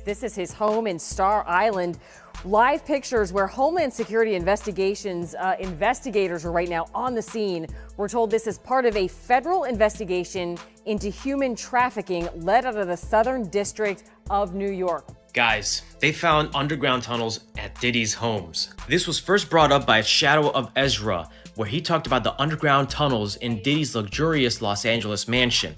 This is his home in Star Island. Live pictures where Homeland Security investigators are right now on the scene. We're told this is part of a federal investigation into human trafficking led out of the Southern District of New York. Guys, they found underground tunnels at Diddy's homes. This was first brought up by Shadow of Ezra, where he talked about the underground tunnels in Diddy's luxurious Los Angeles mansion.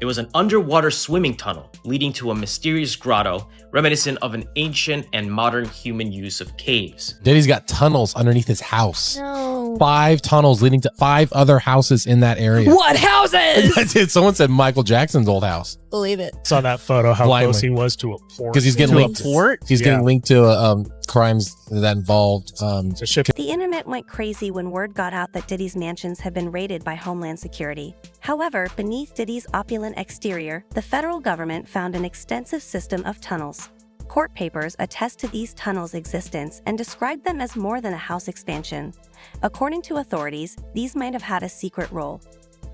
It was an underwater swimming tunnel leading to a mysterious grotto, reminiscent of an ancient and modern human use of caves. Diddy's got tunnels underneath his house. No. 5 tunnels leading to 5 other houses in that area. What houses? Someone said Michael Jackson's old house. Believe it. Saw that photo, how Blindly. close he was to a port. Because he's getting To a linked. port? He's getting linked to crimes that involved. It's a ship. The internet went crazy when word got out that Diddy's mansions had been raided by Homeland Security. However, beneath Diddy's opulent exterior, the federal government found an extensive system of tunnels. Court papers attest to these tunnels' existence and describe them as more than a house expansion. According to authorities, these might have had a secret role.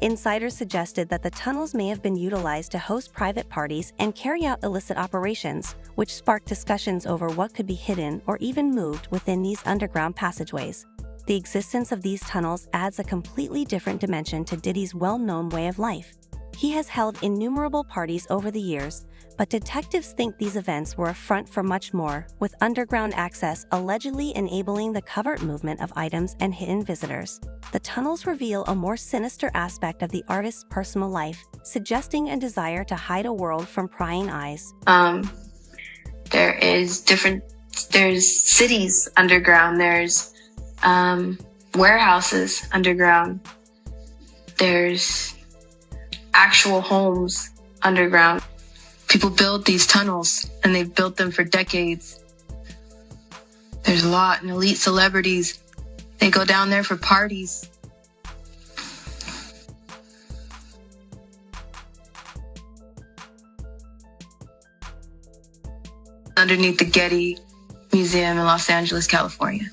Insiders suggested that the tunnels may have been utilized to host private parties and carry out illicit operations, which sparked discussions over what could be hidden or even moved within these underground passageways. The existence of these tunnels adds a completely different dimension to Diddy's well-known way of life. He has held innumerable parties over the years, but detectives think these events were a front for much more, with underground access allegedly enabling the covert movement of items and hidden visitors. The tunnels reveal a more sinister aspect of the artist's personal life, suggesting a desire to hide a world from prying eyes. There's cities underground, there's warehouses underground, there's actual homes underground. People build these tunnels, and they've built them for decades. There's a lot, and elite celebrities, they go down there for parties. Underneath the Getty Museum in Los Angeles, California.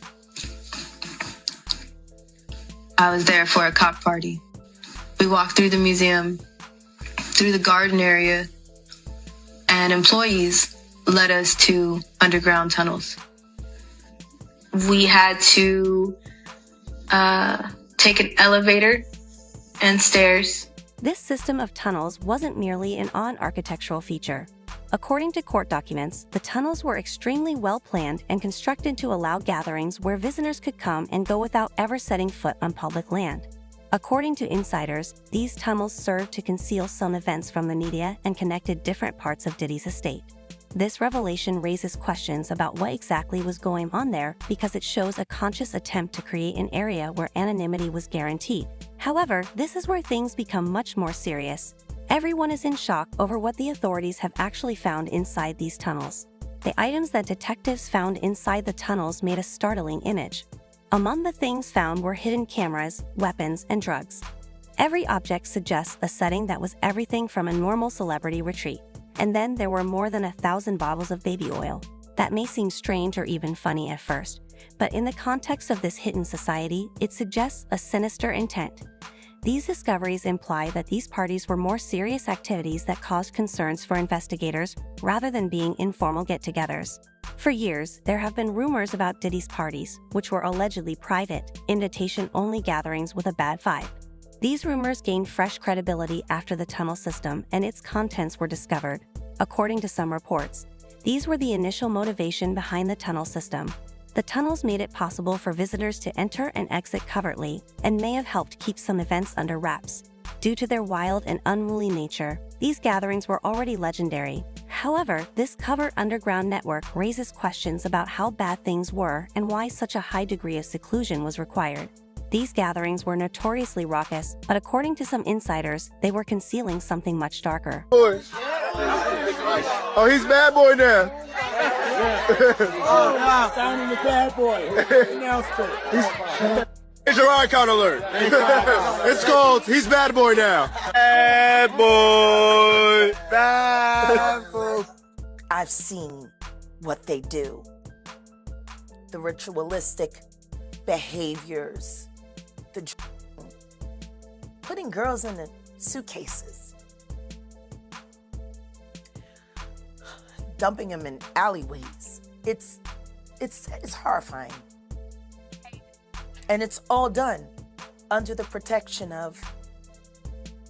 I was there for a cock party. We walked through the museum, through the garden area, and employees led us to underground tunnels. We had to take an elevator and stairs. This system of tunnels wasn't merely an odd architectural feature. According to court documents, the tunnels were extremely well planned and constructed to allow gatherings where visitors could come and go without ever setting foot on public land. According to insiders, these tunnels served to conceal some events from the media and connected different parts of Diddy's estate. This revelation raises questions about what exactly was going on there because it shows a conscious attempt to create an area where anonymity was guaranteed. However, this is where things become much more serious. Everyone is in shock over what the authorities have actually found inside these tunnels. The items that detectives found inside the tunnels made a startling image. Among the things found were hidden cameras, weapons, and drugs. Every object suggests a setting that was everything from a normal celebrity retreat. And then there were more than 1,000 bottles of baby oil. That may seem strange or even funny at first, but in the context of this hidden society, it suggests a sinister intent. These discoveries imply that these parties were more serious activities that caused concerns for investigators rather than being informal get-togethers. For years, there have been rumors about Diddy's parties, which were allegedly private, invitation-only gatherings with a bad vibe. These rumors gained fresh credibility after the tunnel system and its contents were discovered. According to some reports, these were the initial motivation behind the tunnel system. The tunnels made it possible for visitors to enter and exit covertly and may have helped keep some events under wraps. Due to their wild and unruly nature, these gatherings were already legendary. However, this covert underground network raises questions about how bad things were and why such a high degree of seclusion was required. These gatherings were notoriously raucous, but according to some insiders, they were concealing something much darker. Oh, he's bad boy now. Signing the bad boy. Announced it. Here's your icon alert. It's called He's Bad Boy Now. Bad boy. Bad boy. I've seen what they do. The ritualistic behaviors. Putting girls in the suitcases. dumping them in alleyways. It's horrifying. And it's all done under the protection of,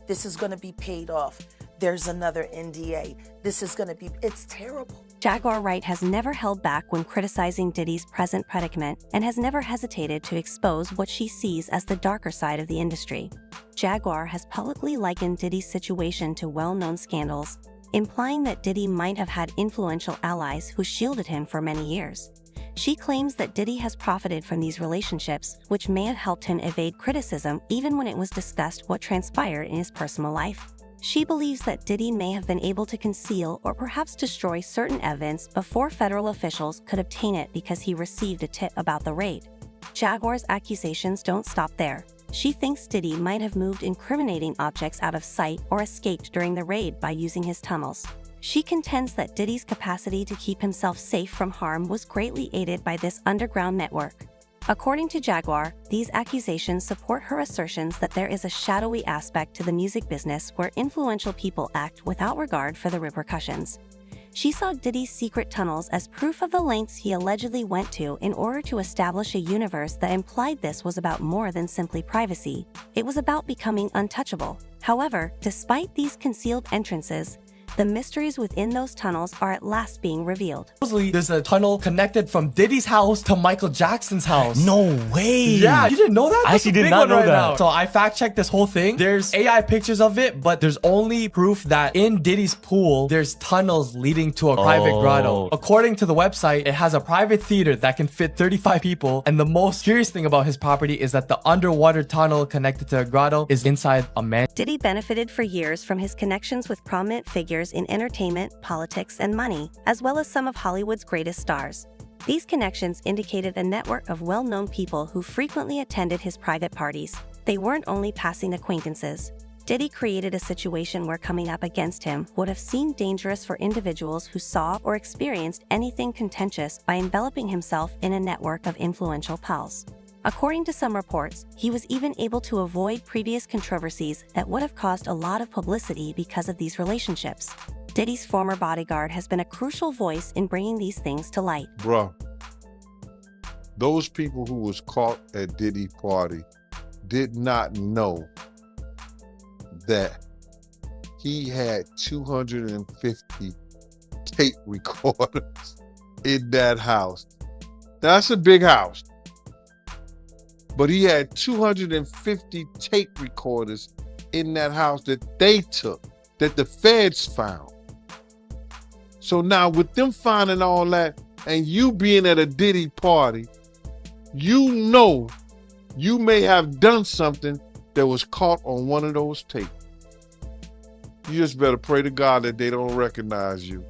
this is going to be paid off. There's another NDA. It's terrible. Jaguar Wright has never held back when criticizing Diddy's present predicament and has never hesitated to expose what she sees as the darker side of the industry. Jaguar has publicly likened Diddy's situation to well-known scandals, implying that Diddy might have had influential allies who shielded him for many years. She claims that Diddy has profited from these relationships, which may have helped him evade criticism even when it was discussed what transpired in his personal life. She believes that Diddy may have been able to conceal or perhaps destroy certain evidence before federal officials could obtain it because he received a tip about the raid. Jaguar's accusations don't stop there. She thinks Diddy might have moved incriminating objects out of sight or escaped during the raid by using his tunnels. She contends that Diddy's capacity to keep himself safe from harm was greatly aided by this underground network. According to Jaguar, these accusations support her assertions that there is a shadowy aspect to the music business where influential people act without regard for the repercussions. She saw Diddy's secret tunnels as proof of the lengths he allegedly went to in order to establish a universe that implied this was about more than simply privacy. It was about becoming untouchable. However, despite these concealed entrances, the mysteries within those tunnels are at last being revealed. Supposedly, there's a tunnel connected from Diddy's house to Michael Jackson's house. No way. Yeah, you didn't know that? I actually did not know that. So I fact-checked this whole thing. There's AI pictures of it, but there's only proof that in Diddy's pool, there's tunnels leading to a private grotto. According to the website, it has a private theater that can fit 35 people. And the most curious thing about his property is that the underwater tunnel connected to a grotto is inside a man. Diddy benefited for years from his connections with prominent figures in entertainment, politics, and money, as well as some of Hollywood's greatest stars. These connections indicated a network of well-known people who frequently attended his private parties. They weren't only passing acquaintances. Diddy created a situation where coming up against him would have seemed dangerous for individuals who saw or experienced anything contentious by enveloping himself in a network of influential pals. According to some reports, he was even able to avoid previous controversies that would have caused a lot of publicity because of these relationships. Diddy's former bodyguard has been a crucial voice in bringing these things to light. Bruh, those people who was caught at Diddy party did not know that he had 250 tape recorders in that house. That's a big house. But he had 250 tape recorders in that house that they took, that the feds found. So now with them finding all that and you being at a Diddy party, you know you may have done something that was caught on one of those tapes. You just better pray to God that they don't recognize you.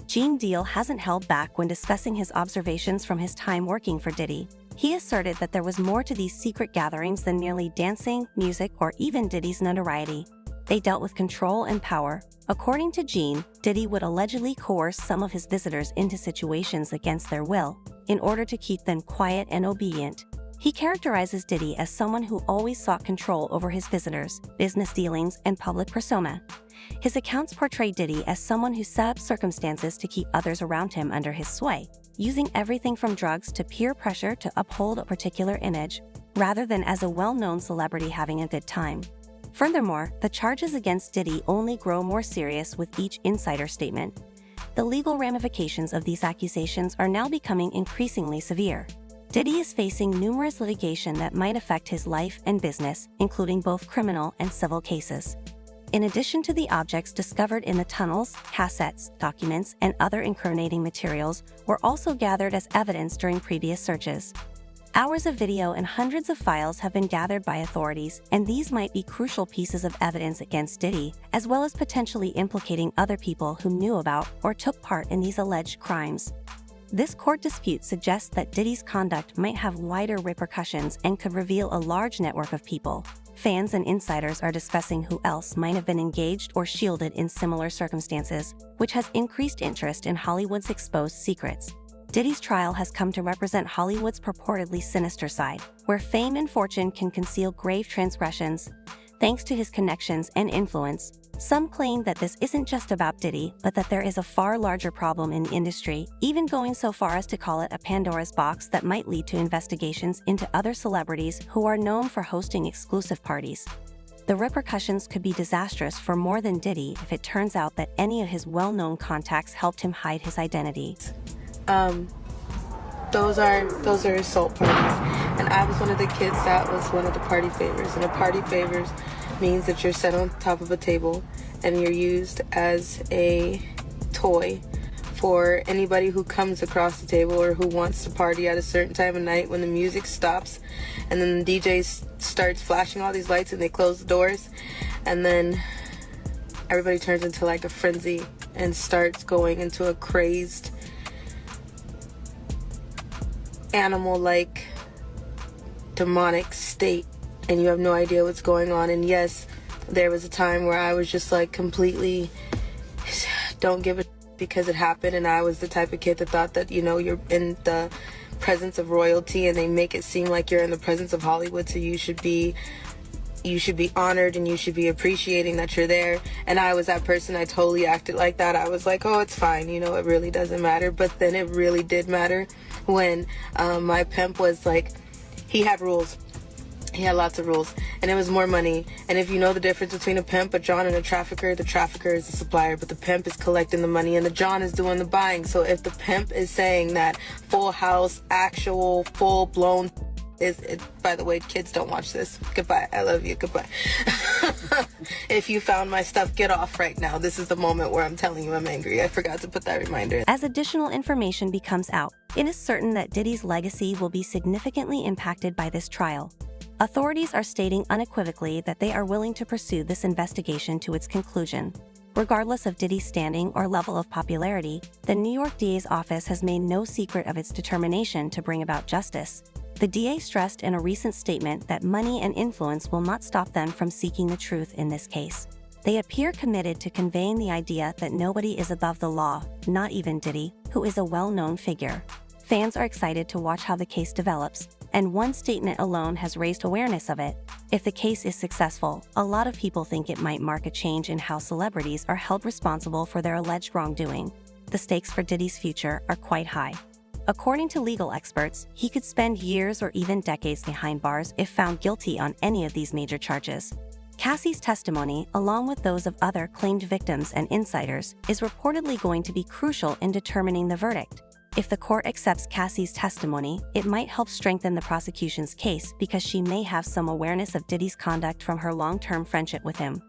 Gene Deal hasn't held back when discussing his observations from his time working for Diddy. He asserted that there was more to these secret gatherings than merely dancing, music, or even Diddy's notoriety. They dealt with control and power. According to Gene, Diddy would allegedly coerce some of his visitors into situations against their will, in order to keep them quiet and obedient. He characterizes Diddy as someone who always sought control over his visitors, business dealings, and public persona. His accounts portray Diddy as someone who set up circumstances to keep others around him under his sway, using everything from drugs to peer pressure to uphold a particular image, rather than as a well-known celebrity having a good time. Furthermore, the charges against Diddy only grow more serious with each insider statement. The legal ramifications of these accusations are now becoming increasingly severe. Diddy is facing numerous litigation that might affect his life and business, including both criminal and civil cases. In addition to the objects discovered in the tunnels, cassettes, documents, and other incriminating materials were also gathered as evidence during previous searches. Hours of video and hundreds of files have been gathered by authorities, and these might be crucial pieces of evidence against Diddy, as well as potentially implicating other people who knew about or took part in these alleged crimes. This court dispute suggests that Diddy's conduct might have wider repercussions and could reveal a large network of people. Fans and insiders are discussing who else might have been engaged or shielded in similar circumstances, which has increased interest in Hollywood's exposed secrets. Diddy's trial has come to represent Hollywood's purportedly sinister side, where fame and fortune can conceal grave transgressions. Thanks to his connections and influence, Some claim that this isn't just about Diddy, but that there is a far larger problem in the industry, even going so far as to call it a Pandora's box that might lead to investigations into other celebrities who are known for hosting exclusive parties. The repercussions could be disastrous for more than Diddy if it turns out that any of his well-known contacts helped him hide his identity. Those are assault parties, and I was one of the kids that was one of the party favors. And a party favors means that you're set on top of a table and you're used as a toy for anybody who comes across the table or who wants to party at a certain time of night when the music stops and then the DJ starts flashing all these lights and they close the doors, and then everybody turns into like a frenzy and starts going into a crazed animal-like demonic state, and you have no idea what's going on. And yes, there was a time where I was just like completely don't give a because it happened, and I was the type of kid that thought that, you know, you're in the presence of royalty and they make it seem like you're in the presence of Hollywood, so you should be honored and you should be appreciating that you're there. And I was that person. I totally acted like that. I was like, oh, it's fine, you know, it really doesn't matter. But then it really did matter when my pimp was like, he had rules. He had lots of rules, and it was more money. And if you know the difference between a pimp, a John, and a trafficker, the trafficker is the supplier, but the pimp is collecting the money and the John is doing the buying. So if the pimp is saying that full house, actual, full-blown by the way, kids, don't watch this. Goodbye. I love you. Goodbye. If you found my stuff, get off right now. This is the moment where I'm telling you I'm angry. I forgot to put that reminder. As additional information becomes out, it is certain that Diddy's legacy will be significantly impacted by this trial. Authorities are stating unequivocally that they are willing to pursue this investigation to its conclusion. Regardless of Diddy's standing or level of popularity, the New York DA's office has made no secret of its determination to bring about justice. The DA stressed in a recent statement that money and influence will not stop them from seeking the truth in this case. They appear committed to conveying the idea that nobody is above the law, not even Diddy, who is a well-known figure. Fans are excited to watch how the case develops, and one statement alone has raised awareness of it. If the case is successful, a lot of people think it might mark a change in how celebrities are held responsible for their alleged wrongdoing. The stakes for Diddy's future are quite high. According to legal experts, he could spend years or even decades behind bars if found guilty on any of these major charges. Cassie's testimony, along with those of other claimed victims and insiders, is reportedly going to be crucial in determining the verdict. If the court accepts Cassie's testimony, it might help strengthen the prosecution's case because she may have some awareness of Diddy's conduct from her long-term friendship with him.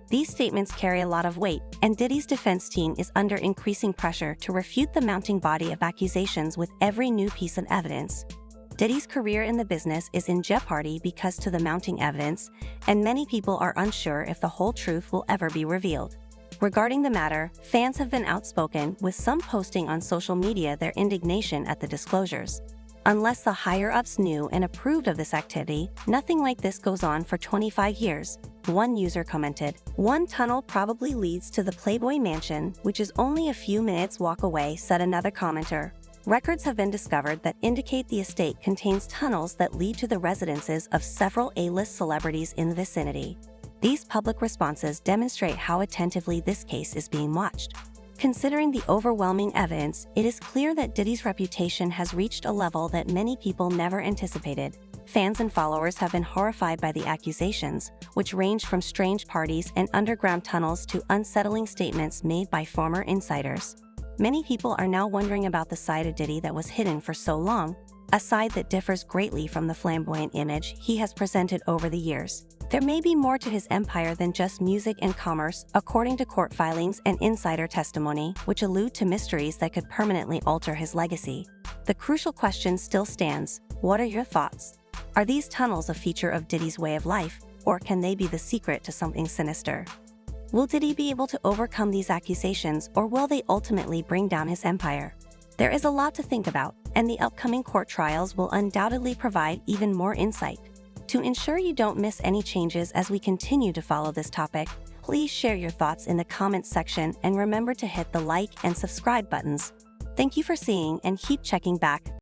These statements carry a lot of weight, and Diddy's defense team is under increasing pressure to refute the mounting body of accusations with every new piece of evidence. Diddy's career in the business is in jeopardy because of the mounting evidence, and many people are unsure if the whole truth will ever be revealed. Regarding the matter, fans have been outspoken, with some posting on social media their indignation at the disclosures. Unless the higher-ups knew and approved of this activity, nothing like this goes on for 25 years. One user commented, "One tunnel probably leads to the Playboy Mansion, which is only a few minutes walk away," said another commenter. Records have been discovered that indicate the estate contains tunnels that lead to the residences of several A-list celebrities in the vicinity. These public responses demonstrate how attentively this case is being watched. Considering the overwhelming evidence, it is clear that Diddy's reputation has reached a level that many people never anticipated. Fans and followers have been horrified by the accusations, which range from strange parties and underground tunnels to unsettling statements made by former insiders. Many people are now wondering about the side of Diddy that was hidden for so long, a side that differs greatly from the flamboyant image he has presented over the years. There may be more to his empire than just music and commerce, according to court filings and insider testimony, which allude to mysteries that could permanently alter his legacy. The crucial question still stands: what are your thoughts? Are these tunnels a feature of Diddy's way of life, or can they be the secret to something sinister? Will Diddy be able to overcome these accusations, or will they ultimately bring down his empire? There is a lot to think about, and the upcoming court trials will undoubtedly provide even more insight. To ensure you don't miss any changes as we continue to follow this topic, please share your thoughts in the comments section and remember to hit the like and subscribe buttons. Thank you for seeing, and keep checking back.